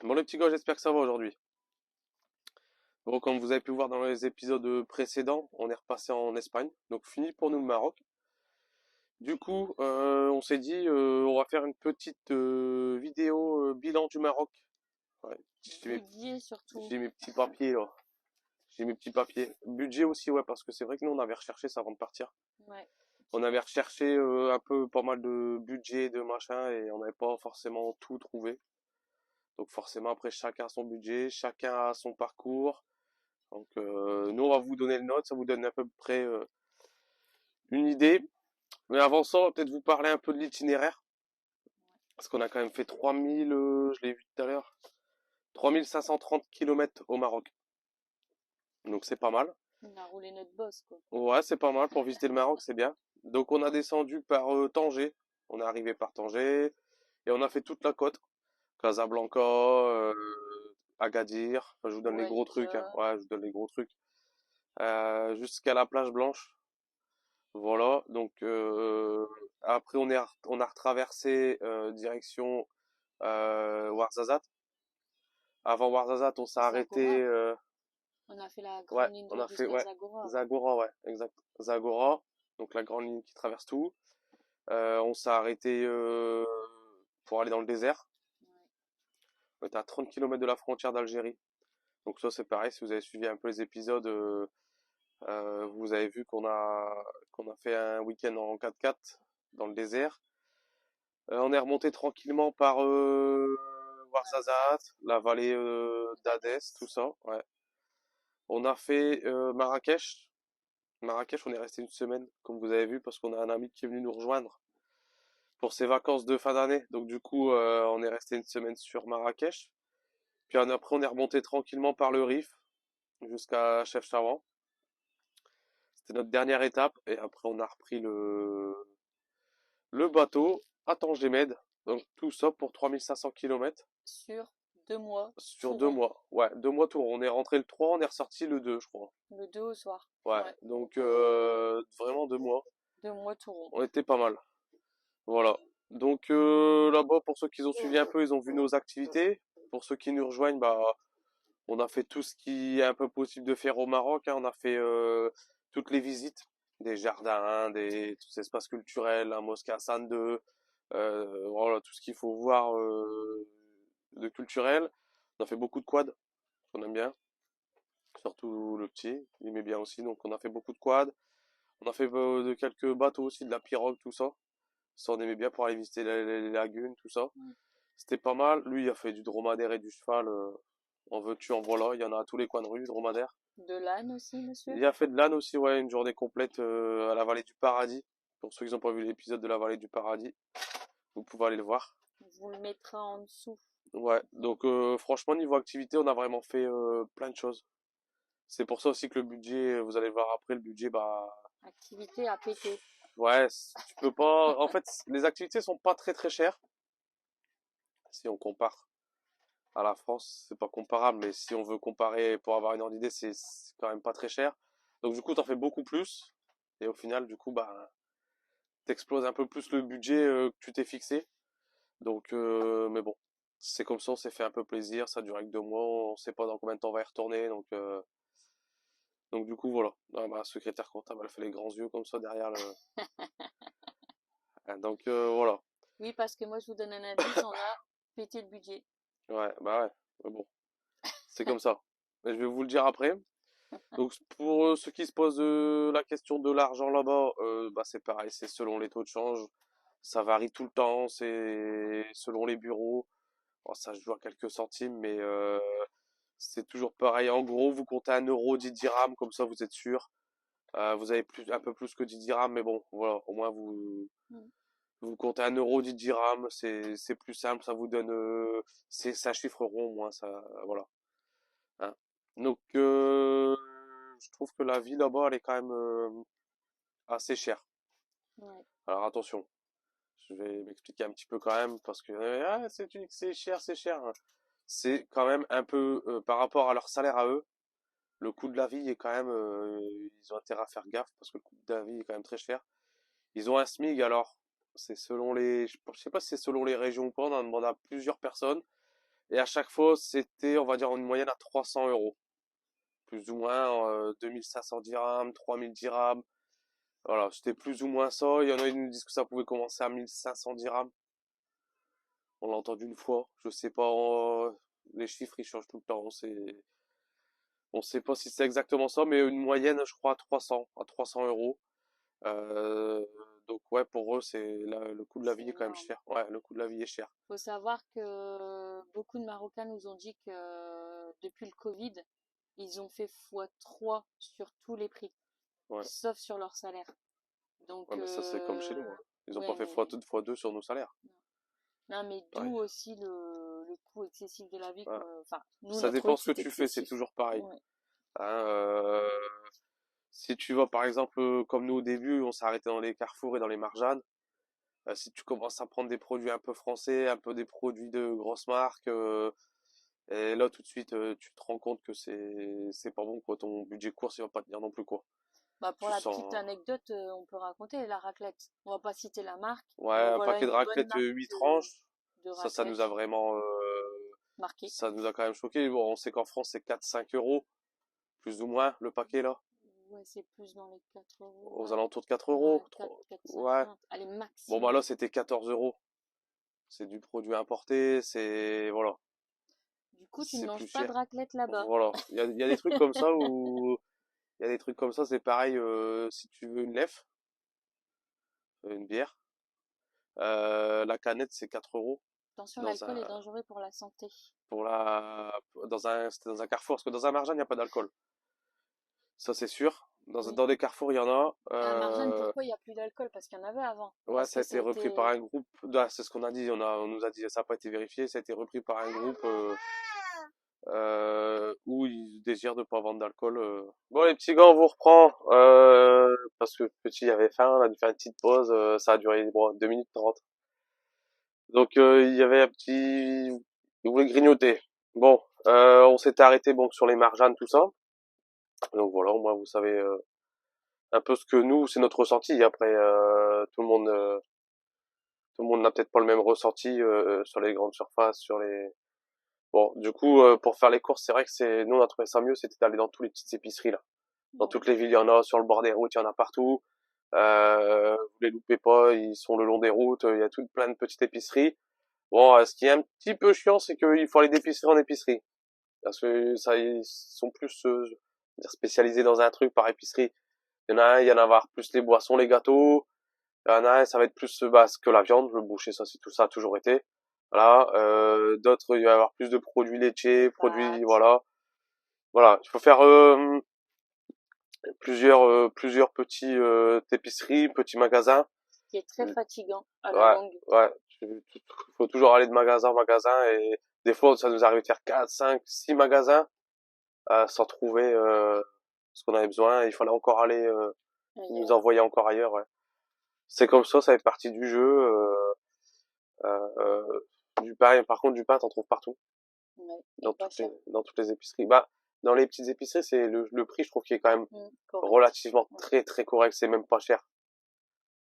Bon les petits gars, j'espère que ça va aujourd'hui. Bon, comme vous avez pu voir dans les épisodes précédents, on est repassé en Espagne, donc fini pour nous le Maroc. Du coup, on s'est dit, on va faire une petite vidéo bilan du Maroc. Ouais, Budget surtout. j'ai mes petits papiers là, j'ai mes petits papiers. Budget aussi, ouais, parce que c'est vrai que nous on avait recherché ça avant de partir. Ouais. On avait recherché un peu pas mal de budget, de machin, et on n'avait pas forcément tout trouvé. Donc forcément après chacun a son budget, chacun a son parcours. Donc nous on va vous donner le note, ça vous donne à peu près une idée. Mais avant ça, on va peut-être vous parler un peu de l'itinéraire. Parce qu'on a quand même fait 3000, je l'ai vu tout à l'heure, 3530 kilomètres au Maroc. Donc c'est pas mal. On a roulé notre boss, quoi. Ouais, c'est pas mal pour visiter le Maroc, c'est bien. Donc on a descendu par Tanger. On est arrivé par Tanger. Et on a fait toute la côte. Casablanca, Agadir. Enfin, je vous donne les gros trucs, hein. Oualidia. Ouais, je vous donne les gros trucs. Jusqu'à la plage Blanche. Voilà, donc après on a retraversé direction Ouarzazate. Avant Ouarzazate, on s'est arrêté Zagora. On a fait la ouais, grande ligne on droite a fait jusqu'à ouais, Zagora. Zagora, ouais, exact. Zagora, donc la grande ligne qui traverse tout. On s'est arrêté pour aller dans le désert. Ouais. On était à 30 km de la frontière d'Algérie. Donc ça c'est pareil, si vous avez suivi un peu les épisodes, vous avez vu qu'on a fait un week-end en 4x4 dans le désert. On est remonté tranquillement par Ouarzazate, la vallée d'Adès, tout ça. Ouais. On a fait Marrakech. Marrakech, on est resté une semaine, comme vous avez vu, parce qu'on a un ami qui est venu nous rejoindre pour ses vacances de fin d'année. Donc du coup, on est resté une semaine sur Marrakech. Puis après, on est remonté tranquillement par le Rif jusqu'à Chefchaouen. C'était notre dernière étape. Et après, on a repris le bateau à Tangemed. Donc tout ça pour 3500 kilomètres. Sur 2 mois, Sur tout deux rond. mois. Ouais, 2 mois tout. On est rentré le 3, on est ressorti le 2, je crois. Le 2 au soir. Ouais, Ouais. donc vraiment 2 mois. 2 mois tout rond. On était pas mal. Voilà. Donc là-bas, pour ceux qui ont suivi un peu, ils ont vu nos activités. Pour ceux qui nous rejoignent, bah, on a fait tout ce qui est un peu possible de faire au Maroc, hein. On a fait toutes les visites, des jardins, des tous les espaces culturels, la mosquée Hassan II, voilà, tout ce qu'il faut voir de culturel. On a fait beaucoup de quad, qu'on aime bien. Surtout le petit, il aimait bien aussi, donc on a fait beaucoup de quad. On a fait de quelques bateaux aussi, de la pirogue, tout ça. Ça, on aimait bien pour aller visiter les lagunes, tout ça. Mm. C'était pas mal. Lui, il a fait du dromadaire et du cheval. En veux-tu, en voilà. Il y en a à tous les coins de rue, dromadaire. De l'âne aussi, monsieur. Il a fait de l'âne aussi, ouais, une journée complète à la vallée du Paradis. Pour ceux qui n'ont pas vu l'épisode de la vallée du Paradis, vous pouvez aller le voir. On vous le mettra en dessous. Ouais, donc franchement, niveau activité, on a vraiment fait plein de choses. C'est pour ça aussi que le budget, vous allez le voir après, le budget, bah, Activité à péter. ouais, tu peux pas. En fait, les activités sont pas très très chères si on compare à la France. C'est pas comparable, mais si on veut comparer pour avoir une ordre d'idée, c'est quand même pas très cher. Donc du coup, t'en fais beaucoup plus et au final, du coup, bah, t'exploses un peu plus le budget que tu t'es fixé. Donc, mais bon, c'est comme ça, on s'est fait un peu plaisir. Ça a duré que 2 mois, on sait pas dans combien de temps on va y retourner, donc du coup, voilà. Ah, ma secrétaire comptable, elle fait les grands yeux comme ça derrière le. Ah, donc voilà. Oui, parce que moi, je vous donne un indice, on a pété le budget. Ouais, bah ouais. Mais bon, c'est comme ça. Mais je vais vous le dire après. Donc pour ceux qui se posent la question de l'argent là-bas, bah c'est pareil, c'est selon les taux de change, ça varie tout le temps, c'est selon les bureaux. Bon, ça se joue à quelques centimes, mais c'est toujours pareil. En gros, vous comptez 1 euro 10 dirhams, comme ça vous êtes sûr. Vous avez un peu plus que 10 dirhams, mais bon, voilà, au moins Mm. vous comptez 1 euro 10 dirhams, c'est plus simple, ça vous donne c'est un chiffre rond, au moins ça, voilà. Hein. Donc je trouve que la vie là-bas, elle est quand même assez chère. Ouais. Alors attention, je vais m'expliquer un petit peu quand même parce que ah, c'est cher, c'est cher. C'est quand même un peu par rapport à leur salaire à eux, le coût de la vie est quand même ils ont intérêt à faire gaffe parce que le coût de la vie est quand même très cher. Ils ont un SMIC alors, c'est selon les je sais pas si c'est selon les régions ou pas, on en demande à plusieurs personnes, Et à chaque fois, c'était, on va dire, une moyenne à 300 euros. Plus ou moins 2500 dirhams, 3000 dirhams. Voilà, c'était plus ou moins ça. Il y en a qui nous disent que ça pouvait commencer à 1500 dirhams. On l'a entendu une fois. Je sais pas, les chiffres ils changent tout le temps. On sait pas si c'est exactement ça, mais une moyenne, je crois, à 300 euros. Euh, donc ouais, pour eux, le coût de la C'est vie est quand même énorme. cher. Ouais, le coût de la vie est cher. Faut savoir que beaucoup de Marocains nous ont dit que depuis le Covid, ils ont fait x3 sur tous les prix, Ouais, sauf sur leur salaire. Donc, ouais, mais ça c'est comme chez nous, hein. Ils ont pas ouais, fait mais fois deux sur nos salaires. non, mais Ouais, d'où aussi le coût excessif de la vie, ouais. quoi. Enfin, nous, on Ça a trouvé dépend que ce que c'était tu fais, c'est excessif. toujours pareil. Ouais. Hein, si tu vas par exemple, comme nous au début, on s'est arrêté dans les carrefours et dans les marjanes. Si tu commences à prendre des produits un peu français, un peu des produits de grosses marques, et là tout de suite tu te rends compte que c'est pas bon quoi. Ton budget course il va pas tenir non plus quoi. Bah, pour Tu la petite sens anecdote, on peut raconter la raclette. On va pas citer la marque, ouais mais un voilà paquet de une bonne raclette marque 8 tranches. de Ça nous a raclette vraiment marquée. ça nous a quand même choqué. Bon, on sait qu'en France c'est 4-5 € plus ou moins le paquet là, Ouais, c'est plus dans les 4 euros, aux ouais. alentours de 4 Ouais, euros. 4, Ouais. 4,50. Allez, Bon bah là maximum. c'était 14 €. C'est du produit importé, c'est voilà, Du coup, tu ne c'est plus manges pas de cher. raclette là-bas. Voilà, il y a des trucs comme ça où il y a des trucs comme ça, c'est pareil si tu veux une lèvre, une bière, la canette c'est 4 € Attention, dans l'alcool un est dangereux pour la santé. pour la c'était dans un carrefour parce que dans un marjan il n'y a pas d'alcool. Ça c'est sûr. Oui. Dans des carrefours il y en a. Et à Marjane, pourquoi il n'y a plus d'alcool? Parce qu'il y en avait avant. Ouais, Parce ça a que ça été a repris par été... un groupe. Ah, c'est ce qu'on a dit. On nous a dit ça n'a pas été vérifié. Ça a été repris par un groupe où ils désirent ne pas vendre d'alcool. Bon, les petits gars, on vous reprend parce que petit avait faim. On a dû faire une petite pause. Ça a duré bon, 2 minutes 30. Donc il y avait un petit. Il voulait grignoter. Bon, on s'était arrêté bon sur les marjanes tout ça. Donc voilà, moi vous savez un peu ce que nous, c'est notre ressenti. Après, tout le monde n'a peut-être pas le même ressenti sur les grandes surfaces, sur les. Bon, du coup, pour faire les courses, c'est vrai que nous on a trouvé ça mieux, c'était d'aller dans toutes les petites épiceries là. Dans Ouais. toutes les villes, il y en a, sur le bord des routes, il y en a partout. Vous les loupez pas, ils sont le long des routes, il y a tout plein de petites épiceries. Bon, ce qui est un petit peu chiant, c'est qu'il faut aller d'épicerie en épicerie. Parce que ça, ils sont plus spécialisés dans un truc par épicerie. Il y en a un, il y en a avoir plus les boissons, les gâteaux. Il y en a un, ça va être plus que la viande, le boucher, ça c'est tout ça a toujours été. Voilà. D'autres, il va y avoir plus de produits laitiers, produits, Pâtes. voilà. Voilà. Il faut faire plusieurs petits épiceries, petits magasins. Ce qui est très fatigant à la Ouais, longue. ouais. Il faut toujours aller de magasin en magasin et des fois ça nous arrive de faire 4, 5, 6 magasins sans trouver ce qu'on avait besoin. Il fallait encore aller nous Ailleurs. envoyer encore ailleurs. Ouais. C'est comme ça fait partie du jeu. Du pain, par contre, du pain, t'en trouves partout, Ouais. Et pas cher. dans toutes les épiceries. Bah, dans les petites épiceries, c'est le prix, je trouve, qui est quand même Correct. relativement Ouais. très très correct. C'est même pas cher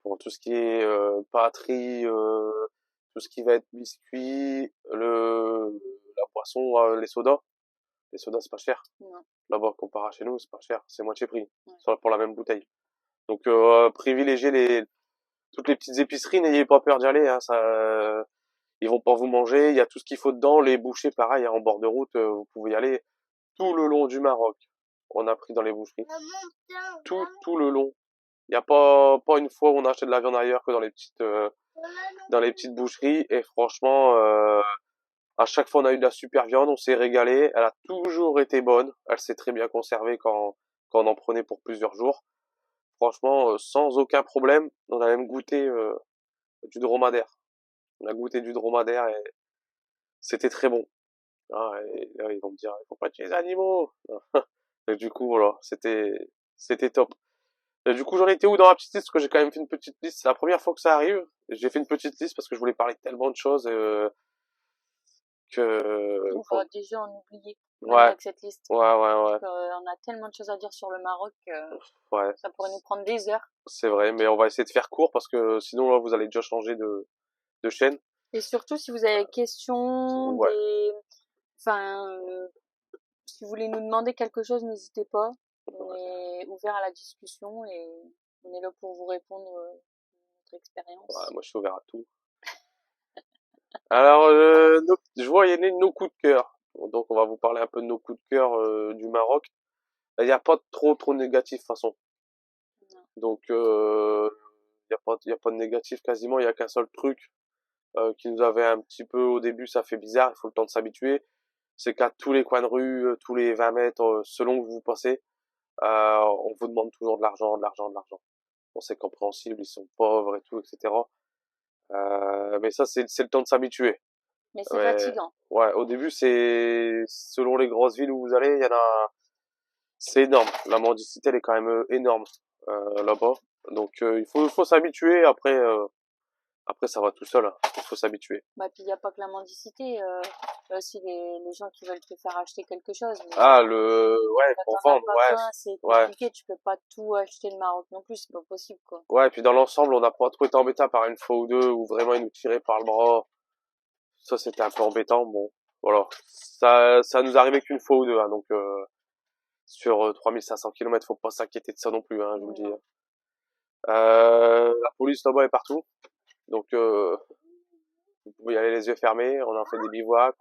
pour tout ce qui est pâterie, tout ce qui va être biscuit, la boisson, les sodas. Les sodas, c'est pas cher. Non. Là-bas, comparé à chez nous, c'est pas cher. C'est moitié prix Ouais. pour la même bouteille. Donc, privilégiez toutes les petites épiceries. N'ayez pas peur d'y aller. Hein, ça, ils vont pas vous manger. Il y a tout ce qu'il faut dedans. Les bouchers, pareil, hein, en bord de route, vous pouvez y aller tout le long du Maroc. On a pris dans les boucheries. Tout le long. Il n'y a pas une fois où on a acheté de la viande ailleurs que dans les petites boucheries. Et franchement, à chaque fois on a eu de la super viande, on s'est régalé. Elle a toujours été bonne. Elle s'est très bien conservée quand on en prenait pour plusieurs jours. Franchement, sans aucun problème. On a même goûté du dromadaire. On a goûté du dromadaire et c'était très bon. Ah, et là, ils vont me dire, il faut pas tuer les animaux. Et du coup, voilà, c'était top. Et du coup, j'en étais où dans la petite liste? Parce que j'ai quand même fait une petite liste. C'est la première fois que ça arrive. J'ai fait une petite liste parce que je voulais parler de tellement de choses que, On va déjà en oublier, même ouais, avec cette liste. ouais, On a tellement de choses à dire sur le Maroc que ouais. ça pourrait nous prendre des heures. C'est vrai, mais on va essayer de faire court parce que sinon, là, vous allez déjà changer de chaîne. Et surtout, si vous avez des questions, Ouais, enfin, si vous voulez nous demander quelque chose, n'hésitez pas. On est ouvert à la discussion et on est là pour vous répondre notre ouais, expérience. moi je suis ouvert à tout. Alors, je vois, il y a nos coups de cœur. Donc, on va vous parler un peu de nos coups de cœur du Maroc. Il n'y a pas trop de négatifs, de toute façon. Non. Donc, il y a pas de négatif quasiment. Il y a qu'un seul truc qui nous avait un petit peu au début, ça fait bizarre. Il faut le temps de s'habituer. C'est qu'à tous les coins de rue, tous les 20 mètres, selon où vous passez, on vous demande toujours de l'argent, de l'argent, de l'argent. Bon, c'est compréhensible, ils sont pauvres et tout, etc. Mais ça, c'est le temps de s'habituer. Mais c'est Ouais, fatigant. ouais, au début, c'est selon les grosses villes où vous allez, il y en a, c'est énorme. La mendicité, elle est quand même énorme là-bas. Donc il faut s'habituer. Après ça va tout seul, hein. Il faut s'habituer. Bah, puis il n'y a pas que la mendicité, il y a aussi les gens qui veulent te faire acheter quelque chose. Mais Ah ouais, quand pour t'en as vendre, pas ouais, besoin, c'est ouais, compliqué. Tu peux pas tout acheter le Maroc non plus, c'est pas possible, quoi. ouais. Et puis dans l'ensemble, on n'a pas trop été embêté par une fois ou deux où vraiment ils nous tiraient par le bras. Ça c'était un peu embêtant. Bon, voilà. Ça nous arrivait qu'une fois ou deux, hein, donc sur 3500 km, faut pas s'inquiéter de ça non plus, hein, je vous le dis. Non. La police là-bas est partout. Donc vous pouvez y aller les yeux fermés. On a fait des bivouacs.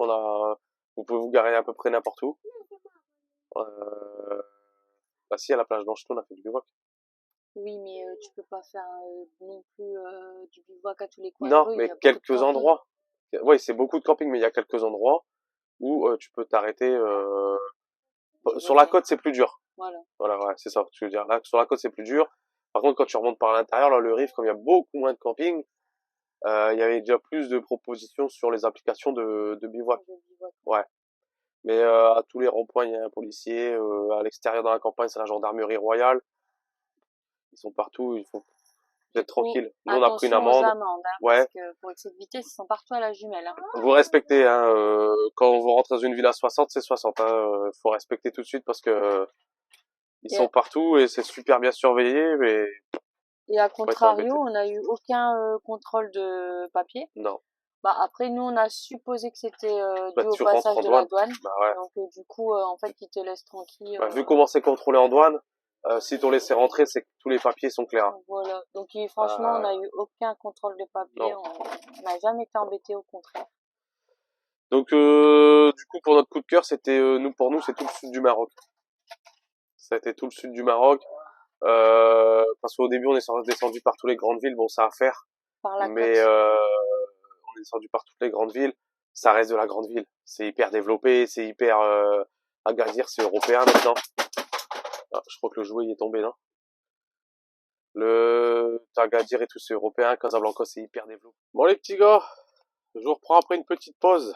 Vous pouvez vous garer à peu près n'importe où. Euh, Bah si, à la plage Blancheton, on a fait du bivouac. Oui, mais tu peux pas faire non plus du bivouac à tous les coins de Non, rue. Il y mais a beaucoup de quelques campings. endroits. Oui, c'est beaucoup de camping, mais il y a quelques endroits où tu peux t'arrêter. Tu Sur la reviens. côte, c'est plus dur. Voilà. Voilà, ouais, c'est ça. Je veux dire, là, sur la côte, c'est plus dur. Par contre, quand tu remontes par l'intérieur, là, le Rif, comme il y a beaucoup moins de camping, il y avait déjà plus de propositions sur les applications de bivouac. De bivouac. Ouais. Mais à tous les ronds-points, il y a un policier. À l'extérieur, dans la campagne, c'est la gendarmerie royale. Ils sont partout. Il faut Du être coup, tranquille. Nous, on a pris une attention aux amende. amendes, hein, parce Ouais. que pour excès de vitesse, ils sont partout à la jumelle, hein. Vous respectez, hein. Quand vous rentrez dans une ville à 60, c'est 60. Hein. Faut respecter tout de suite parce que ils Et, sont partout et c'est super bien surveillé. Mais et à faut pas être contrario, embêté. on n'a eu aucun contrôle de papier. Non. Bah après, nous, on a supposé que c'était Bah dû au tu rentres passage en de la douane. douane. Bah ouais. Donc, du coup, en fait, ils te laissent tranquille. Bah, vu comment c'est contrôlé en douane, si t'ont laissé rentrer, c'est que tous les papiers sont clairs. Hein. Voilà. Donc, franchement, on n'a eu aucun contrôle de papier. Non. On n'a jamais été embêtés, au contraire. Donc du coup pour notre coup de cœur, c'était pour nous c'est tout le sud du Maroc. Ça a été tout le sud du Maroc. Parce qu'au début on est descendu par toutes les grandes villes, bon ça à faire, Par la mais côte. on est descendu par toutes les grandes villes. Ça reste de la grande ville. C'est hyper développé, c'est hyper Agadir, c'est européen maintenant. Ah, je crois que le jouet y est tombé là. Le Agadir et tout c'est européen, Casablanca c'est hyper développé. Bon les petits gars, je vous reprends après une petite pause.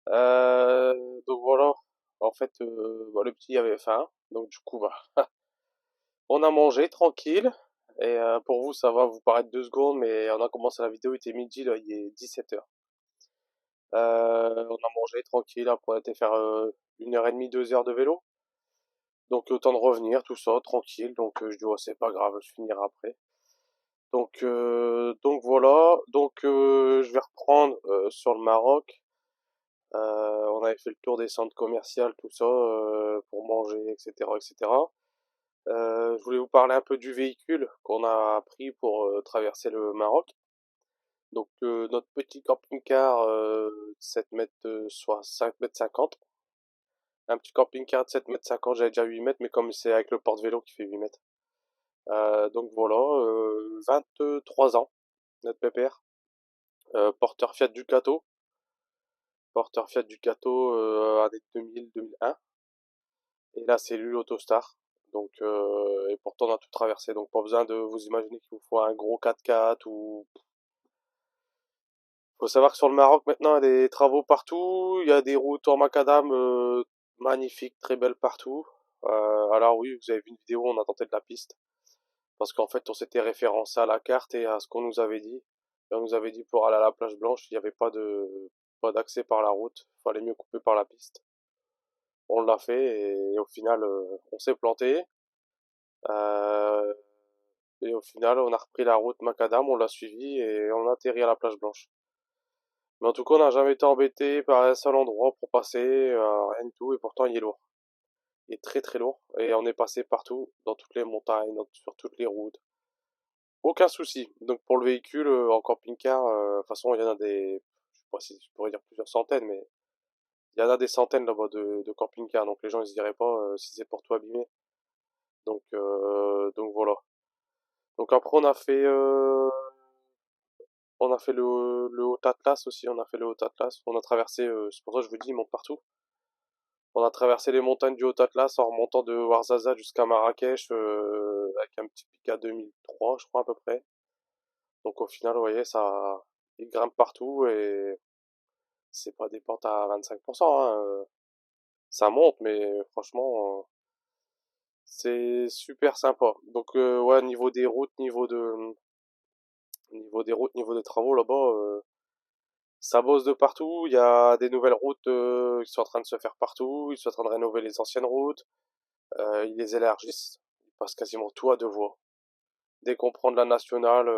Donc voilà. En fait, le petit avait faim, donc du coup bah on a mangé tranquille. Et pour vous ça va vous paraître 2 secondes, mais on a commencé la vidéo, il était midi, là il est 17h. On a mangé tranquille, après on a été faire 1h30, 2 heures de vélo. Donc autant de revenir, tout ça, tranquille. Donc je dis ouais c'est pas grave, je finirai après. Donc voilà, donc je vais reprendre sur le Maroc. On avait fait le tour des centres commerciaux, tout ça, pour manger, etc., etc. Je voulais vous parler un peu du véhicule qu'on a pris pour traverser le Maroc. Donc notre petit camping-car 7 mètres, soit 5 mètres 50. Un petit camping-car de 7 mètres 50, j'avais déjà 8 mètres, mais comme c'est avec le porte-vélo qui fait 8 mètres. Donc voilà, 23 ans, notre pépère. Porteur Fiat Ducato. Porteur Fiat Ducato année 2000-2001. Et la cellule Autostar. Donc, et pourtant on a tout traversé. Donc pas besoin de vous imaginer qu'il vous faut un gros 4x4 ou. Faut savoir que sur le Maroc maintenant il y a des travaux partout. Il y a des routes en macadam magnifiques, très belles partout. Alors oui, vous avez vu une vidéo, on a tenté de la piste. Parce qu'en fait on s'était référencé à la carte et à ce qu'on nous avait dit. Et on nous avait dit pour aller à la plage blanche, il n'y avait pas d'accès par la route. Fallait mieux couper par la piste. On l'a fait et au final on s'est planté. Euh, et au final, on a repris la route Macadam, on l'a suivi et on a atterri à la plage Blanche. Mais en tout cas, on n'a jamais été embêté par un seul endroit pour passer, rien du tout, et pourtant il est lourd. Il est très très lourd, et on est passé partout, dans toutes les montagnes, sur toutes les routes. Aucun souci. Donc pour le véhicule, en camping-car, de toute façon, il y en a des, je sais pas si je pourrais dire plusieurs centaines, mais il y en a des centaines là-bas de camping-car, donc les gens ils se diraient pas si c'est pour tout abîmer. Donc voilà. Donc après on a fait le Haut Atlas aussi, on a fait le Haut Atlas. On a traversé, c'est pour ça que je vous dis, ils montent partout. On a traversé les montagnes du Haut Atlas en remontant de Ouarzazate jusqu'à Marrakech avec un petit pic à 2003, je crois à peu près. Donc au final, vous voyez, ça, il grimpe partout et c'est pas des pentes à 25%, hein. Ça monte, mais franchement, c'est super sympa. Donc ouais, niveau des routes, niveau des travaux là-bas, ça bosse de partout. Il y a des nouvelles routes qui sont en train de se faire partout. Ils sont en train de rénover les anciennes routes. Ils les élargissent. Ils passent quasiment tout à deux voies. Dès qu'on prend de la nationale,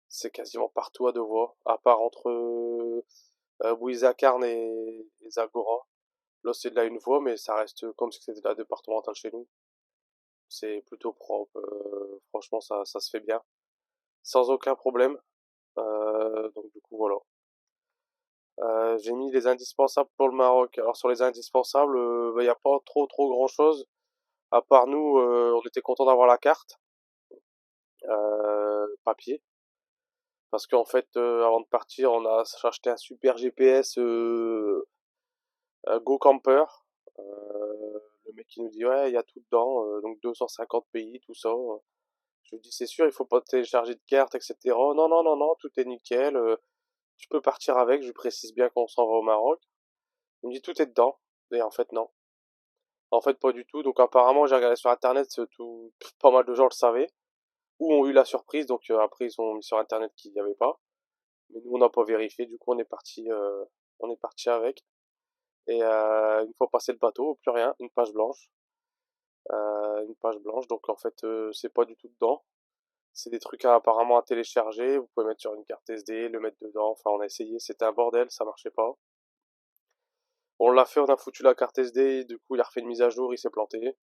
c'est quasiment partout à deux voies, à part entre Bouizacarne et Zagora. Là, c'est de la une voie, mais ça reste comme si c'était de la départementale chez nous. C'est plutôt propre. Franchement, ça se fait bien. Sans aucun problème. Donc du coup, voilà. J'ai mis les indispensables pour le Maroc. Alors sur les indispensables, il n'y a pas trop grand chose. À part nous, on était content d'avoir la carte papier. Parce qu'en fait, avant de partir, on a acheté un super GPS Go Camper. Le mec qui nous dit ouais, il y a tout dedans, donc 250 pays, tout ça. Je lui dis c'est sûr, il faut pas télécharger de carte, etc. Non, non, non, non, tout est nickel. Tu peux partir avec. Je lui précise bien qu'on s'en va au Maroc. Il me dit tout est dedans. Et en fait non. En fait pas du tout. Donc apparemment j'ai regardé sur internet, tout, pas mal de gens le savaient. Ou ont eu la surprise. Donc après ils ont mis sur internet qu'il n'y avait pas. Mais nous on n'a pas vérifié. Du coup on est parti avec. Et une fois passé le bateau, plus rien, une page blanche. Une page blanche, donc en fait c'est pas du tout dedans. C'est des trucs apparemment à télécharger, vous pouvez mettre sur une carte SD, le mettre dedans, enfin on a essayé, c'était un bordel, ça marchait pas. On l'a fait, on a foutu la carte SD, du coup il a refait une mise à jour, il s'est planté.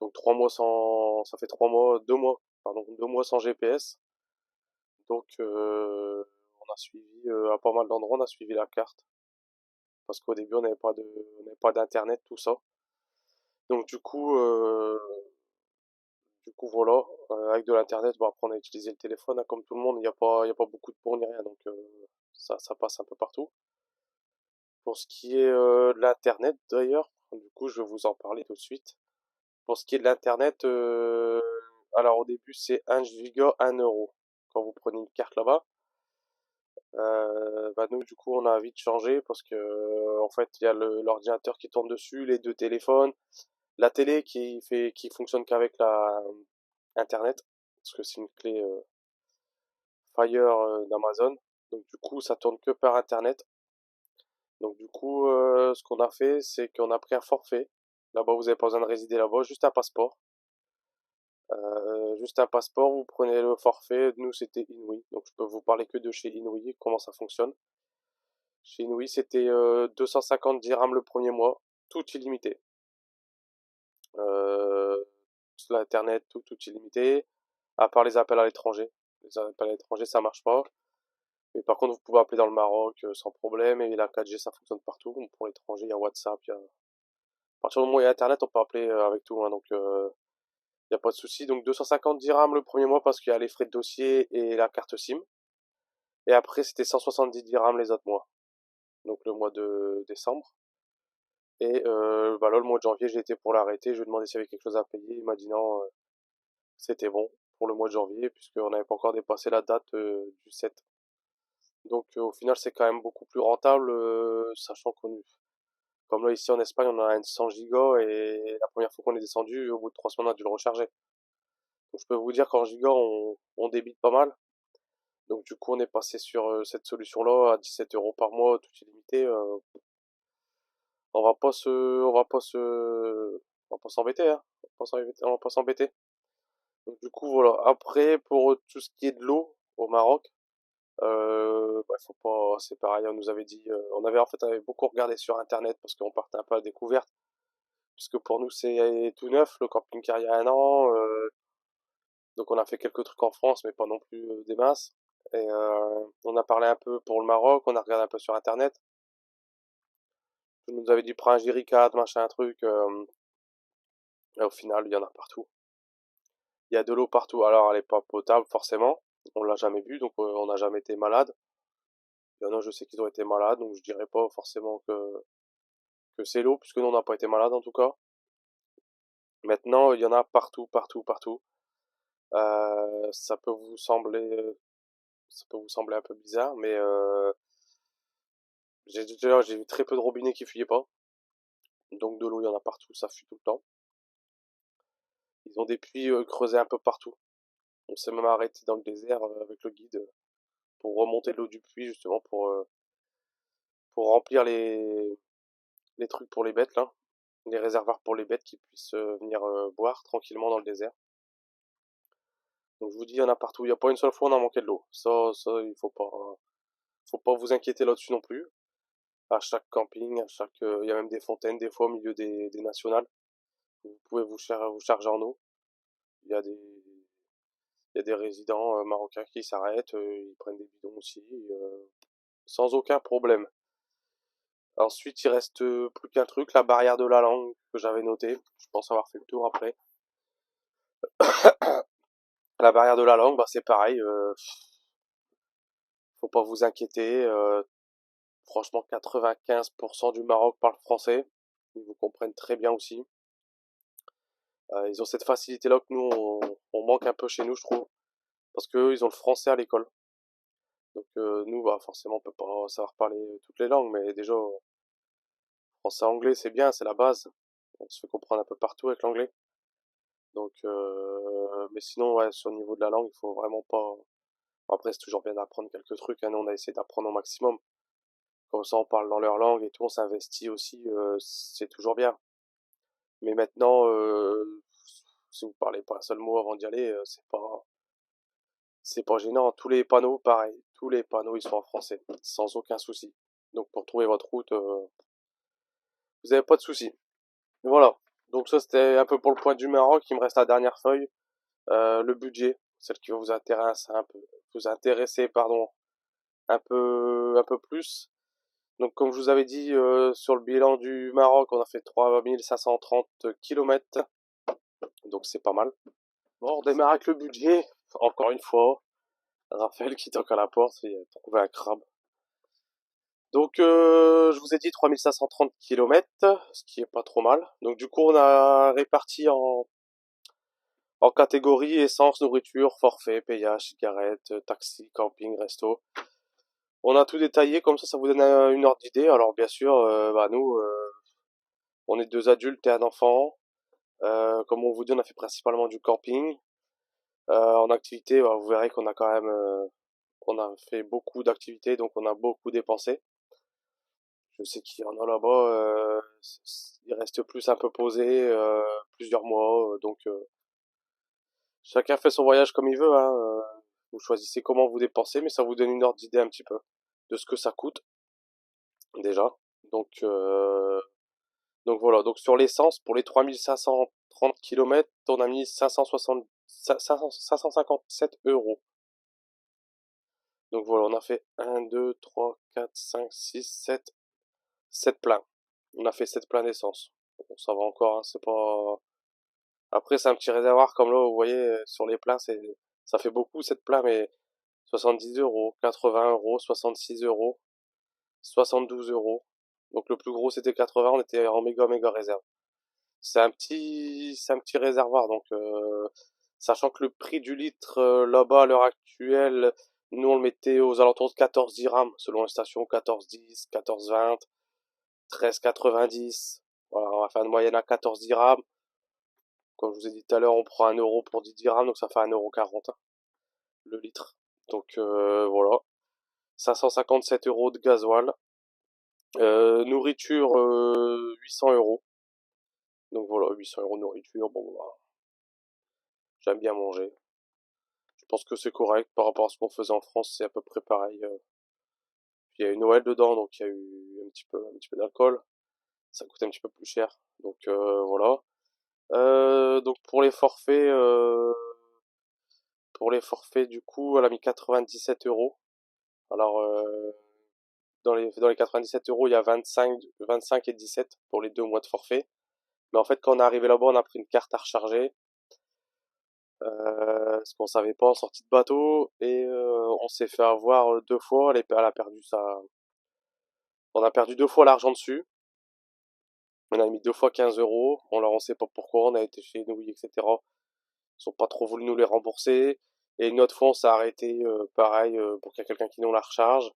Donc 3 mois sans, ça fait 3 mois, 2 mois, pardon, 2 mois sans GPS. Donc on a suivi, à pas mal d'endroits, on a suivi la carte. Parce qu'au début on n'avait pas d'internet, tout ça. Donc du coup, voilà, avec de l'internet, bon après on a utilisé le téléphone, hein, comme tout le monde, il y a pas beaucoup de pont ni rien, donc ça passe un peu partout. Pour ce qui est de l'internet d'ailleurs, du coup je vais vous en parler tout de suite. Pour ce qui est de l'internet, alors au début c'est 1 giga 1 euro. Quand vous prenez une carte là-bas, bah nous du coup on a vite changé parce que en fait il y a l'ordinateur qui tourne dessus, les deux téléphones, la télé qui fonctionne qu'avec la internet, parce que c'est une clé Fire d'Amazon. Donc du coup, ça tourne que par Internet. Donc du coup, ce qu'on a fait, c'est qu'on a pris un forfait. Là-bas, vous n'avez pas besoin de résider là-bas, juste un passeport. Juste un passeport, vous prenez le forfait. Nous, c'était Inouï. Donc je peux vous parler que de chez Inouï, comment ça fonctionne. Chez Inouï, c'était 250 dirhams le premier mois, tout illimité. Euh, L'Internet, tout illimité, à part les appels à l'étranger. Les appels à l'étranger, ça marche pas. Mais par contre, vous pouvez appeler dans le Maroc sans problème. Et la 4G, ça fonctionne partout. Donc, pour l'étranger, il y a WhatsApp. À partir du moment où il y a Internet, on peut appeler avec tout, hein. Donc, il n'y a pas de souci. Donc, 250 dirhams le premier mois parce qu'il y a les frais de dossier et la carte SIM. Et après, c'était 170 dirhams les autres mois. Donc, le mois de décembre. Et bah là, le mois de janvier, j'ai été pour l'arrêter. Je lui ai demandé s'il y avait quelque chose à payer. Il m'a dit non, c'était bon pour le mois de janvier, puisqu'on n'avait pas encore dépassé la date du 7. Donc, au final, c'est quand même beaucoup plus rentable, sachant qu'on comme là, ici en Espagne, on a un 100 gigas et la première fois qu'on est descendu, au bout de 3 semaines, on a dû le recharger. Donc je peux vous dire qu'en giga, on débite pas mal. Donc du coup, on est passé sur cette solution-là à 17 euros par mois, tout illimité. On va pas s'embêter, hein. On va pas s'embêter. Donc du coup, voilà. Après, pour tout ce qui est de l'eau au Maroc, Bah, faut pas, c'est pareil, on nous avait dit, on avait beaucoup regardé sur internet parce qu'on partait un peu à découverte, puisque pour nous c'est tout neuf, le camping-car il y a un an, donc on a fait quelques trucs en France, mais pas non plus des masses. Et on a parlé un peu pour le Maroc, on a regardé un peu sur internet. On nous avait dit prends un Jerrycan, machin, un truc. Et au final, il y en a partout. Il y a de l'eau partout. Alors, elle est pas potable, forcément. On l'a jamais bu, donc on n'a jamais été malade. Il y en a, je sais qu'ils ont été malades, donc je dirais pas forcément que c'est l'eau, puisque nous, on n'a pas été malade, en tout cas. Maintenant, il y en a partout, partout, partout. Ça peut vous sembler, ça peut vous sembler un peu bizarre, mais j'ai vu très peu de robinets qui fuyaient pas. Donc de l'eau, il y en a partout, ça fuit tout le temps. Ils ont des puits creusés un peu partout. On s'est même arrêté dans le désert avec le guide pour remonter l'eau du puits, justement, pour remplir les trucs pour les bêtes, là. Les réservoirs pour les bêtes qui puissent venir boire tranquillement dans le désert. Donc je vous dis, il y en a partout. Il n'y a pas une seule fois on a manqué de l'eau. Ça, faut pas vous inquiéter là-dessus non plus. À chaque camping, il y a même des fontaines des fois au milieu des nationales. Vous pouvez vous charger en eau. Il y a des, il y a des résidents marocains qui s'arrêtent, ils prennent des bidons aussi, sans aucun problème. Ensuite, il reste plus qu'un truc, la barrière de la langue que j'avais noté. Je pense avoir fait le tour après. La barrière de la langue, bah c'est pareil. Faut pas vous inquiéter. Franchement, 95% du Maroc parle français. Ils vous comprennent très bien aussi. Ils ont cette facilité-là que nous, on manque un peu chez nous, je trouve. Parce qu'eux, ils ont le français à l'école. Donc nous, bah forcément, on peut pas savoir parler toutes les langues, mais déjà, français-anglais, c'est bien, c'est la base. On se fait comprendre un peu partout avec l'anglais. Donc, mais sinon, ouais, sur le niveau de la langue, il faut vraiment pas. Après, c'est toujours bien d'apprendre quelques trucs. Hein. Nous, on a essayé d'apprendre au maximum. Comme ça, on parle dans leur langue et tout, on s'investit aussi. C'est toujours bien. Mais maintenant, si vous parlez pas un seul mot avant d'y aller, c'est pas gênant. Tous les panneaux, pareil. Tous les panneaux, ils sont en français, sans aucun souci. Donc, pour trouver votre route, vous avez pas de souci. Voilà. Donc ça, c'était un peu pour le point du Maroc. Il me reste la dernière feuille. Le budget, celle qui va vous intéresser, pardon, un peu plus. Donc, comme je vous avais dit, sur le bilan du Maroc, on a fait 3530 kilomètres. Donc, c'est pas mal. Bon, on démarre avec le budget. Encore une fois, Raphaël qui toque à la porte, il a trouvé un crabe. Donc, je vous ai dit 3530 kilomètres, ce qui est pas trop mal. Donc, du coup, on a réparti en catégorie essence, nourriture, forfait, payage, cigarettes, taxi, camping, resto. On a tout détaillé, comme ça vous donne une ordre d'idée. Alors bien sûr, bah nous, on est deux adultes et un enfant. Comme on vous dit, on a fait principalement du camping. En activité, bah, vous verrez qu'on a quand même, on a fait beaucoup d'activités, donc on a beaucoup dépensé. Je sais qu'il y en a là-bas, ils restent plus un peu posés, plusieurs mois, donc chacun fait son voyage comme il veut, hein. Vous choisissez comment vous dépensez, mais ça vous donne une ordre d'idée un petit peu de ce que ça coûte déjà. Donc, euh, donc voilà. Donc sur l'essence, pour les 3530 kilomètres, on a mis 557 euros. Donc voilà, on a fait 1, 2, 3, 4, 5, 6, 7, 7 pleins. On a fait 7 pleins d'essence. Bon, ça va encore, hein, c'est pas. Après, c'est un petit réservoir comme là, vous voyez, sur les pleins, ça fait beaucoup 7 pleins, mais 70 euros, 80 euros, 66 euros, 72 euros. Donc le plus gros c'était 80, on était en méga réserve. C'est un petit réservoir, donc sachant que le prix du litre là-bas à l'heure actuelle, nous on le mettait aux alentours de 14 dirhams, selon les stations, 14,10, 14,20, 13,90. Voilà, on va faire une moyenne à 14 dirhams. Comme je vous ai dit tout à l'heure, on prend 1 euro pour 10 dirhams, donc ça fait 1,40 € le litre. Donc voilà, 557 euros de gasoil. Nourriture, 800 euros. Donc voilà, 800 euros de nourriture. Bon, bah, j'aime bien manger. Je pense que c'est correct par rapport à ce qu'on faisait en France, c'est à peu près pareil. Puis il y a eu Noël dedans, donc il y a eu un petit peu d'alcool. Ça coûte un petit peu plus cher. Donc voilà. Donc pour les forfaits du coup, elle a mis 97 euros. Alors dans les 97 euros, il y a 25 et 17 pour les 2 mois de forfait. Mais en fait, quand on est arrivé là-bas, on a pris une carte à recharger. Ce qu'on savait pas en sortie de bateau et on s'est fait avoir 2 fois. Elle a perdu on a perdu 2 fois l'argent dessus. On a mis 2 fois 15 euros. On sait pas pourquoi. On a été chez nous, etc. Ils ont pas trop voulu nous les rembourser. Et une autre fois, on s'est arrêté, pareil, pour qu'il y ait quelqu'un qui nous la recharge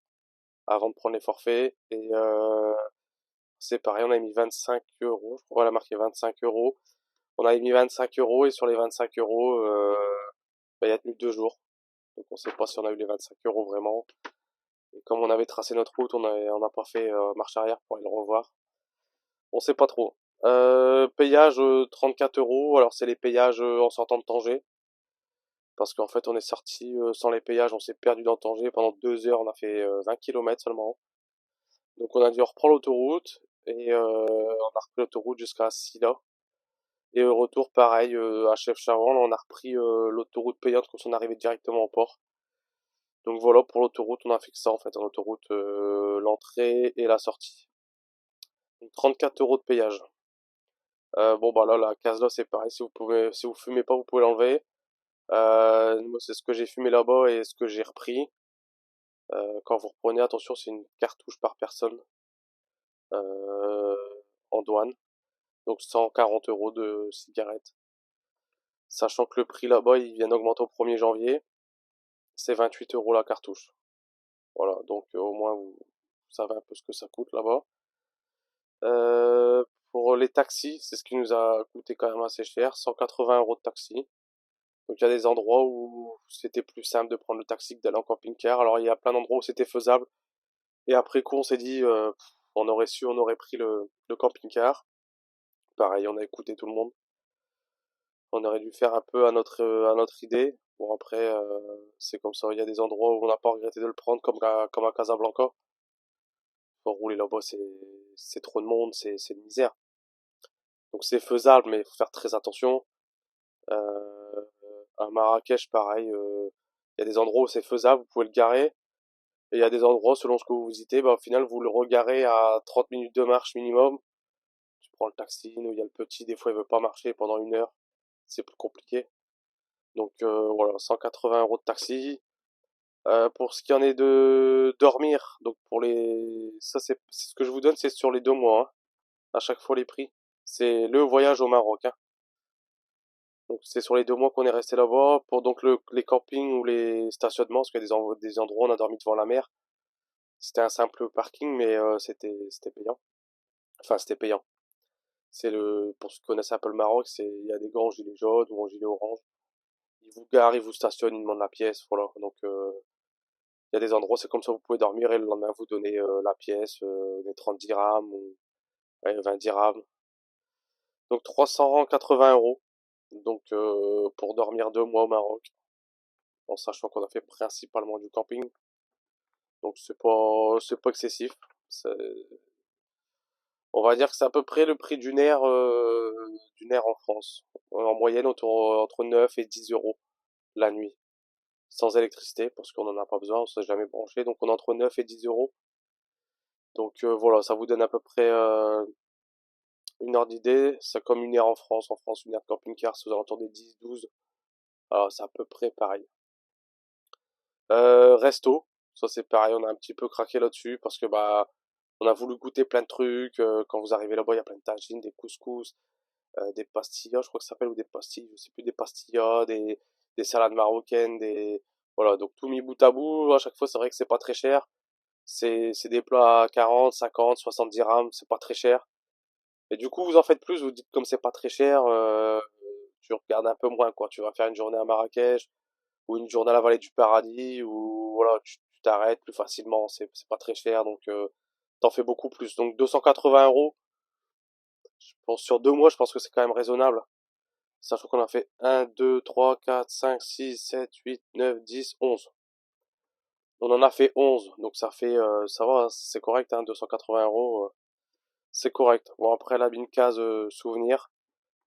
avant de prendre les forfaits. Et c'est pareil, on a mis 25 euros. Je crois qu'elle a marqué 25 euros. On a mis 25 euros et sur les 25 euros, bah, il y a tenu 2 jours. Donc on sait pas si on a eu les 25 euros vraiment. Et comme on avait tracé notre route, on n'a pas fait marche arrière pour aller le revoir. On sait pas trop. Payage 34 euros. Alors c'est les péages en sortant de Tanger. Parce qu'en fait on est sorti sans les péages, on s'est perdu dans Tanger. Pendant 2 heures, on a fait 20 km seulement. Donc on a dû reprendre l'autoroute. Et on a repris l'autoroute jusqu'à Silla. Et au retour, pareil, à Chefchaouen, on a repris l'autoroute payante quand on est arrivé directement au port. Donc voilà, pour l'autoroute, on a fait que ça en fait, en autoroute, l'entrée et la sortie. Donc 34 euros de payage. Bon bah là, la case là, c'est pareil, si vous fumez pas, vous pouvez l'enlever. Moi, c'est ce que j'ai fumé là-bas et ce que j'ai repris. Quand vous reprenez, attention, c'est une cartouche par personne euh, en douane. Donc 140 euros de cigarettes. Sachant que le prix là-bas, il vient d'augmenter au 1er janvier. C'est 28 euros la cartouche. Voilà, donc au moins vous savez un peu ce que ça coûte là-bas. Euh, pour les taxis, c'est ce qui nous a coûté quand même assez cher, 180 euros de taxi. Donc il y a des endroits où c'était plus simple de prendre le taxi que d'aller en camping-car. Alors il y a plein d'endroits où c'était faisable. Et après coup, on s'est dit, on aurait su, on aurait pris le camping-car. Pareil, on a écouté tout le monde. On aurait dû faire un peu à notre idée. Bon après, c'est comme ça. Il y a des endroits où on n'a pas regretté de le prendre, comme à Casablanca. Pour rouler là-bas, c'est trop de monde, c'est une misère. Donc c'est faisable, mais il faut faire très attention. Euh, à Marrakech, pareil, il y a des endroits où c'est faisable, vous pouvez le garer. Et il y a des endroits, selon ce que vous visitez, bah, au final, vous le regarez à 30 minutes de marche minimum. Tu prends le taxi, nous, il y a le petit, des fois, il veut pas marcher pendant 1 heure. C'est plus compliqué. Donc voilà, 180 euros de taxi. Pour ce qui en est de dormir, donc c'est ce que je vous donne, c'est sur les 2 mois, hein. À chaque fois les prix. C'est le voyage au Maroc, hein. Donc c'est sur les 2 mois qu'on est resté là-bas. Pour donc les campings ou les stationnements, parce qu'il y a des endroits où on a dormi devant la mer. C'était un simple parking, mais c'était payant. Enfin, c'était payant. Pour ceux qui connaissent un peu le Maroc, il y a des grands gilets jaunes ou en gilet orange. Ils vous garent, ils vous stationnent, ils demandent la pièce, voilà. Donc il y a des endroits, c'est comme ça, vous pouvez dormir et le lendemain vous donnez la pièce, des 30 dirhams ou 20 dirhams. Donc 380 euros. Donc pour dormir 2 mois au Maroc, en sachant qu'on a fait principalement du camping. Donc c'est pas excessif. C'est- On va dire que c'est à peu près le prix d'une aire en France. En moyenne entre 9 et 10 euros la nuit. Sans électricité, parce qu'on n'en a pas besoin, on s'est jamais branché. Donc on est entre 9 et 10 euros. Donc voilà, ça vous donne à peu près une heure d'idée. C'est comme une aire en France. En France, une aire de camping-car, c'est aux alentours des 10-12. Alors c'est à peu près pareil. Resto, ça c'est pareil, on a un petit peu craqué là-dessus parce que bah on a voulu goûter plein de trucs. Quand vous arrivez là-bas, il y a plein de tagines, des couscous, des pastillas, je crois que ça s'appelle, ou des pastilles, je sais plus, des pastillas, des salades marocaines, des voilà, donc tout mis bout à bout, à chaque fois c'est vrai que c'est pas très cher. C'est des plats à 40, 50, 70 dirhams, c'est pas très cher. Et du coup, vous en faites plus, vous dites comme c'est pas très cher, tu regardes un peu moins quoi. Tu vas faire une journée à Marrakech ou une journée à la vallée du Paradis ou voilà, tu t'arrêtes plus facilement, c'est pas très cher donc t'en fais beaucoup plus. Donc 280 euros, je pense sur 2 mois, je pense que c'est quand même raisonnable. Sachant qu'on a fait 1, 2, 3, 4, 5, 6, 7, 8, 9, 10, 11. On en a fait 11, donc ça fait, ça va, c'est correct, hein, 280 €, c'est correct. Bon, après, la une case souvenir,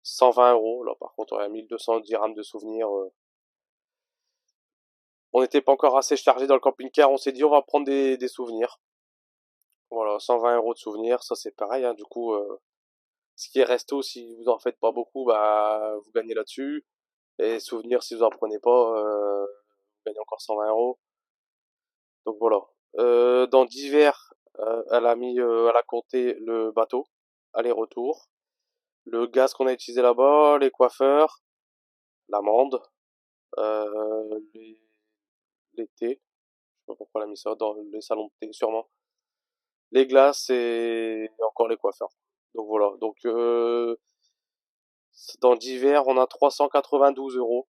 120 €. Là, par contre, on a 1200 dirhams de souvenirs. On n'était pas encore assez chargé dans le camping-car, on s'est dit, on va prendre des souvenirs. Voilà, 120 € de souvenirs, ça c'est pareil, hein, du coup, ce qui est resto, si vous en faites pas beaucoup, bah, vous gagnez là-dessus. Et souvenirs, si vous en prenez pas, vous gagnez encore 120 €. Donc voilà. Dans divers, elle a compté le bateau, aller-retour, le gaz qu'on a utilisé là-bas, les coiffeurs, l'amende, les, les thés, je sais pas pourquoi elle a mis ça, dans les salons de thé sûrement, les glaces et encore les coiffeurs. Donc voilà. Donc dans divers, on a 392 €.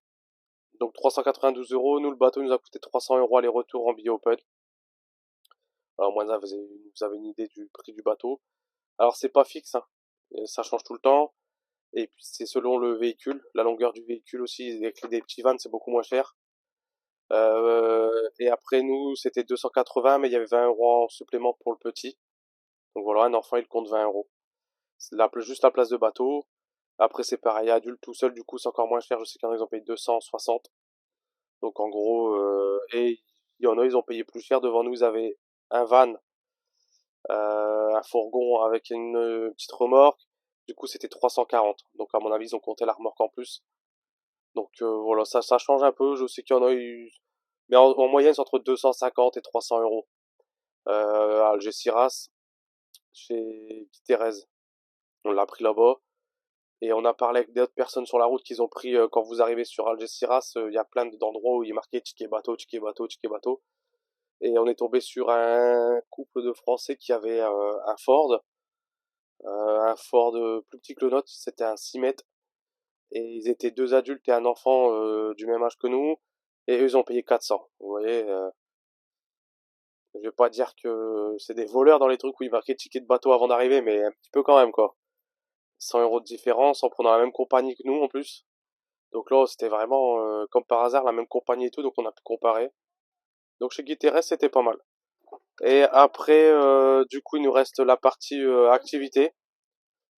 Donc 392 €, nous le bateau nous a coûté 300 € aller-retour en billet open. Alors moi, vous avez une idée du prix du bateau. Alors c'est pas fixe, hein. Ça change tout le temps. Et puis c'est selon le véhicule, la longueur du véhicule aussi. Avec des petits vannes, c'est beaucoup moins cher. Et après nous, c'était 280, mais il y avait 20 € en supplément pour le petit. Donc voilà, un enfant il compte 20 €. C'est juste la place de bateau. Après c'est pareil, adulte tout seul, du coup c'est encore moins cher. Je sais qu'il y en a ils ont payé 260. Donc en gros, et il y en a ils ont payé plus cher. Devant nous, ils avaient un van, un fourgon avec une petite remorque. Du coup, c'était 340. Donc, à mon avis, ils ont compté la remorque en plus. Donc, voilà, ça change un peu. Je sais qu'il y en a eu, mais en moyenne, c'est entre 250 et 300 €. À Algeciras, chez Thérèse. On l'a pris là-bas. Et on a parlé avec d'autres personnes sur la route qu'ils ont pris quand vous arrivez sur Algeciras. Il y a plein d'endroits où il est marqué ticket bateau, ticket bateau, ticket bateau. Et on est tombé sur un couple de Français qui avait un Ford plus petit que le nôtre, c'était un 6 mètres. Et ils étaient deux adultes et un enfant du même âge que nous. Et eux, ils ont payé 400. Vous voyez, je vais pas dire que c'est des voleurs dans les trucs où ils marquaient ticket de bateau avant d'arriver, mais un petit peu quand même, quoi. 100 € de différence en prenant la même compagnie que nous en plus. Donc là, c'était vraiment comme par hasard la même compagnie et tout, donc on a pu comparer. Donc chez Guiterres, c'était pas mal. Et après, du coup, il nous reste la partie activité.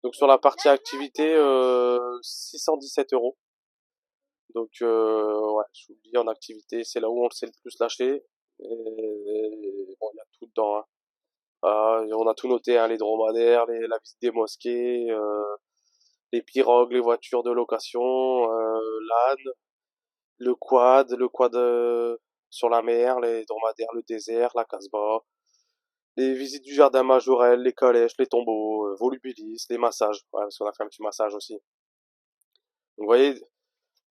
Donc sur la partie activité, 617 €. Donc ouais, je vous le dis, en activité, c'est là où on le sait le plus lâcher. Et bon, il y a tout dedans, hein. On a tout noté, hein, les dromadaires, la visite des mosquées, les pirogues, les voitures de location, l'âne, le quad sur la mer, les dromadaires, le désert, la Casbah, les visites du jardin Majorel, les calèches, les tombeaux, volubilis, les massages. Ouais, parce qu'on a fait un petit massage aussi. Donc vous voyez,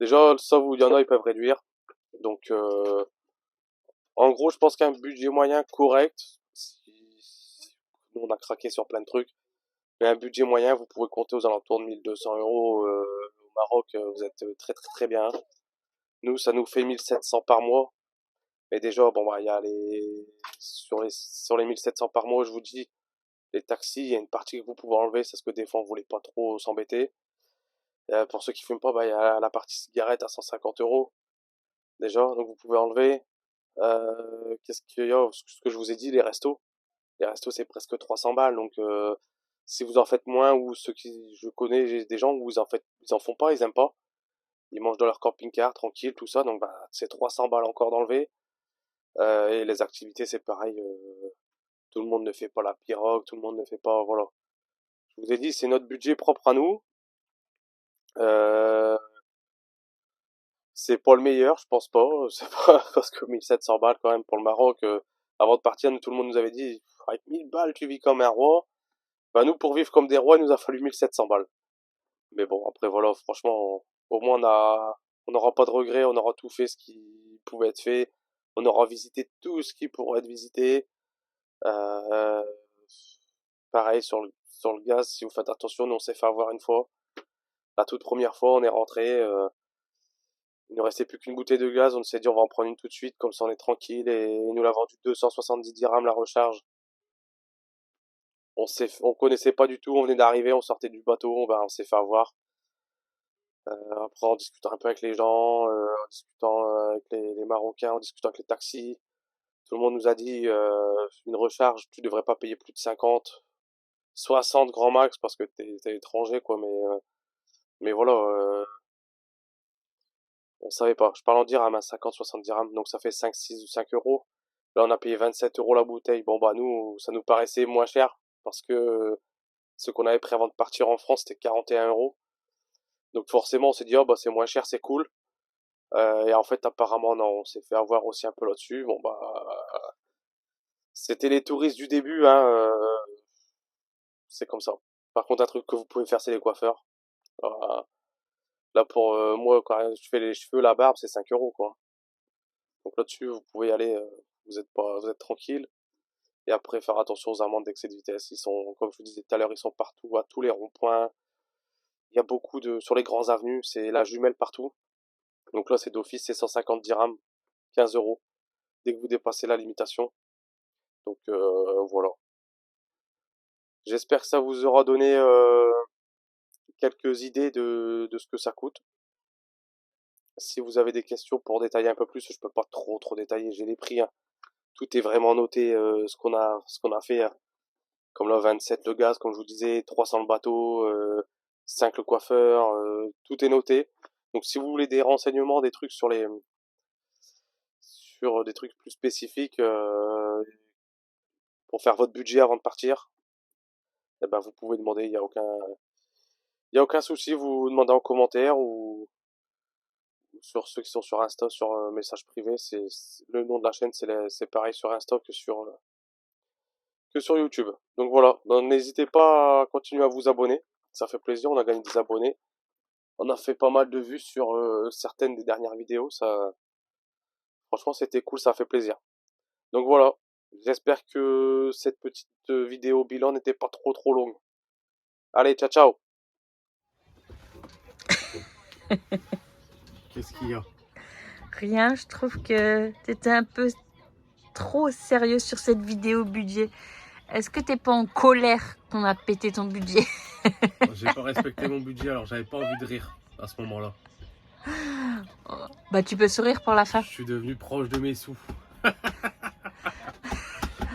déjà, ça, il y en a, ils peuvent réduire. Donc, en gros, je pense qu'un budget moyen correct, nous on a craqué sur plein de trucs, mais un budget moyen, vous pouvez compter aux alentours de 1200 € au Maroc, vous êtes très très très bien. Nous, ça nous fait 1700 par mois. Mais déjà, bon, bah, il y a sur les 1700 par mois, je vous dis, les taxis, il y a une partie que vous pouvez enlever, c'est parce que des fois, on voulait pas trop s'embêter. Pour ceux qui fument pas, bah, il y a la partie cigarette à 150 € déjà, donc vous pouvez enlever. Qu'est-ce qu'il y a? Ce que je vous ai dit, les restos. Les restos, c'est presque 300 balles, donc si vous en faites moins, ou ceux qui, je connais j'ai des gens où ils en font pas, ils aiment pas. Ils mangent dans leur camping-car, tranquille, tout ça, donc bah, c'est 300 balles encore d'enlever. Et les activités, c'est pareil, tout le monde ne fait pas la pirogue, tout le monde ne fait pas, voilà. Je vous ai dit, c'est notre budget propre à nous. Euh, c'est pas le meilleur, je pense pas. C'est pas parce que 1700 balles quand même pour le Maroc. Avant de partir, tout le monde nous avait dit, avec 1000 balles, tu vis comme un roi. Bah nous, pour vivre comme des rois, il nous a fallu 1700 balles. Mais bon, après voilà, franchement, au moins on n'aura pas de regrets, on aura tout fait ce qui pouvait être fait, on aura visité tout ce qui pourrait être visité. Euh, Pareil sur le gaz, si vous faites attention, nous on s'est fait avoir une fois. La toute première fois, on est rentré, il ne restait plus qu'une bouteille de gaz, on s'est dit on va en prendre une tout de suite, comme ça on est tranquille, et il nous l'a vendu 270 dirhams la recharge. On connaissait pas du tout, on venait d'arriver, on sortait du bateau, on s'est fait avoir. Après, en discutant un peu avec les gens, en discutant avec les Marocains, en discutant avec les taxis, tout le monde nous a dit une recharge, tu devrais pas payer plus de 50, 60 grand max parce que t'es étranger, quoi. Mais voilà, on savait pas. Je parle en dirhams, hein, 50, 60 dirhams, donc ça fait 5, 6 ou 5 euros. Là, on a payé 27 euros la bouteille. Bon, bah, nous, ça nous paraissait moins cher parce que ce qu'on avait pris avant de partir en France, c'était 41 euros. Donc, forcément, on s'est dit, oh, bah, c'est moins cher, c'est cool. Et en fait, apparemment, non, on s'est fait avoir aussi un peu là-dessus. Bon, bah, c'était les touristes du début, hein, c'est comme ça. Par contre, un truc que vous pouvez faire, c'est les coiffeurs. Euh, Là, pour moi, quand je fais les cheveux, la barbe, c'est 5 euros, quoi. Donc là-dessus, vous pouvez y aller, vous êtes tranquille. Et après, faire attention aux amendes d'excès de vitesse. Ils sont, comme je vous disais tout à l'heure, ils sont partout, à tous les ronds-points. Il y a beaucoup sur les grands avenues, c'est la jumelle partout. Donc là, c'est d'office, c'est 150 dirhams, 15 euros, dès que vous dépassez la limitation. Donc voilà. J'espère que ça vous aura donné quelques idées de ce que ça coûte. Si vous avez des questions pour détailler un peu plus, je peux pas trop détailler, j'ai les prix, hein. Tout est vraiment noté, ce qu'on a fait, hein. Comme là, 27 le gaz, comme je vous disais, 300 le bateau, 5 le coiffeur, tout est noté. Donc si vous voulez des renseignements, des trucs sur des trucs plus spécifiques, pour faire votre budget avant de partir, eh ben vous pouvez demander, il y a aucun souci, vous demandez en commentaire ou sur ceux qui sont sur Insta, sur un message privé, le nom de la chaîne, c'est pareil sur Insta que sur YouTube. Donc voilà, donc n'hésitez pas à continuer à vous abonner, ça fait plaisir, on a gagné des abonnés. On a fait pas mal de vues sur certaines des dernières vidéos, ça, franchement c'était cool, ça fait plaisir. Donc voilà, j'espère que cette petite vidéo bilan n'était pas trop longue. Allez, ciao ciao. Qu'est-ce qu'il y a? Rien, je trouve que t'étais un peu trop sérieux sur cette vidéo budget. Est-ce que t'es pas en colère qu'on a pété ton budget? J'ai pas respecté mon budget, alors j'avais pas envie de rire à ce moment-là. Bah tu peux sourire pour la fin. Je suis devenu proche de mes sous. Ah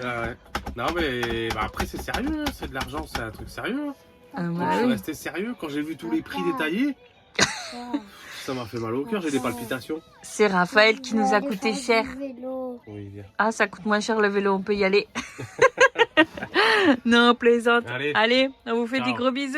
ouais. Non mais bah après c'est sérieux, hein, c'est de l'argent, c'est un truc sérieux, hein. Donc je suis resté sérieux quand j'ai vu tous les prix détaillés. Ça m'a fait mal au cœur, j'ai des palpitations. C'est Raphaël qui nous a coûté cher. Oui, bien. Ah, ça coûte moins cher le vélo, on peut y aller. Non, plaisante. Allez. Allez, on vous fait des Ciao. gros bisous.